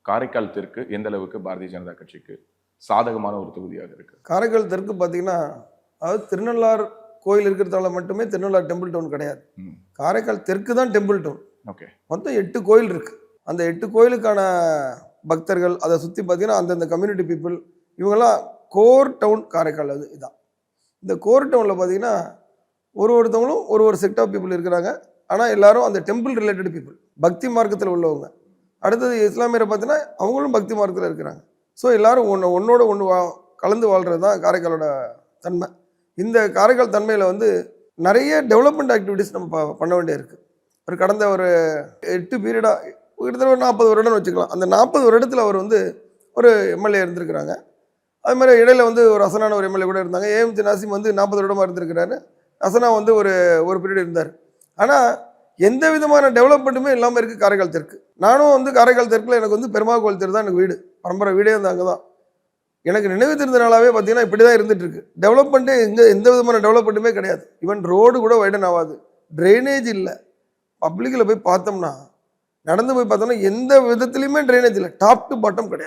காரைக்கால் தெற்கு எந்த அளவுக்கு பாரதிய ஜனதா கட்சிக்கு சாதகமான ஒரு தொகுதியாக இருக்கு? காரைக்கால் தெற்கு பார்த்தீங்கன்னா, அதாவது திருநள்ளார் கோயில் இருக்கிறதால மட்டுமே திருநள்ளார் டெம்பிள் டவுன் கிடையாது. காரைக்கால் தெற்கு தான் டெம்பிள் டவுன். ஓகே. மொத்தம் 8 கோயில் இருக்கு. அந்த 8 கோயிலுக்கான பக்தர்கள், அதை சுற்றி பார்த்தீங்கன்னா அந்தந்த கம்யூனிட்டி பீப்புள், இவங்கெல்லாம் கோர் டவுன் காரைக்கால். அது இதான் இந்த கோர் டவுனில் பார்த்தீங்கன்னா ஒருத்தவங்களும் ஒரு செட் ஆஃப் பீப்புள் இருக்கிறாங்க. ஆனால் எல்லாரும் அந்த டெம்பிள் ரிலேட்டட் பீப்புள், பக்தி மார்க்கத்தில் உள்ளவங்க. அடுத்தது இஸ்லாமியரை பார்த்தீங்கன்னா அவங்களும் பக்தி மார்க்கத்தில் இருக்கிறாங்க. ஸோ எல்லாரும் ஒன்னோட ஒன்று கலந்து வாழ்கிறது தான் காரைக்காலோட தன்மை. இந்த காரைக்கால் தன்மையில் வந்து நிறைய டெவலப்மெண்ட் ஆக்டிவிட்டிஸ் நம்ம பண்ண வேண்டிய இருக்குது. கடந்த ஒரு 8 பீரியடாக கிட்டத்தட்ட ஒரு 40 வருடம்னு வச்சுக்கலாம். அந்த 40 வருடத்தில் அவர் வந்து ஒரு எம்எல்ஏ இருந்திருக்கிறாங்க. அது மாதிரி இடையில வந்து ஒரு அசனான ஒரு எம்எல்ஏ கூட இருந்தாங்க. ஏஎம்ஜே நாசிம் வந்து 40 வருடமாக இருந்திருக்கிறாரு. அசனா வந்து ஒரு பீரியட் இருந்தார். ஆனால் எந்த விதமான டெவலப்மெண்ட்டுமே இல்லாமல் இருக்குது காரைக்கால் தெற்கு. நானும் வந்து காரைக்கால் தெற்கில் எனக்கு வந்து பெருமா கோயில் தெரு தான் எனக்கு வீடு, பரம்பரை வீடே வந்து அங்கே தான். எனக்கு நினைவு தெரிந்த நாளாகவே பார்த்தீங்கன்னா இப்படி தான் இருந்துட்டு இருக்கு. டெவலப்மெண்ட்டே எந்த விதமான டெவலப்மெண்ட்டுமே கிடையாது. ஈவன் ரோடு கூட வைடன் ஆகாது, ட்ரைனேஜ் இல்லை. பப்ளிக்கில் போய் பார்த்தோம்னா, நடந்து போய் பார்த்தோம்னா எந்த விதத்துலையுமே ட்ரைனேஜ் இல்லை, டாப் டு பாட்டம் கிடையாது.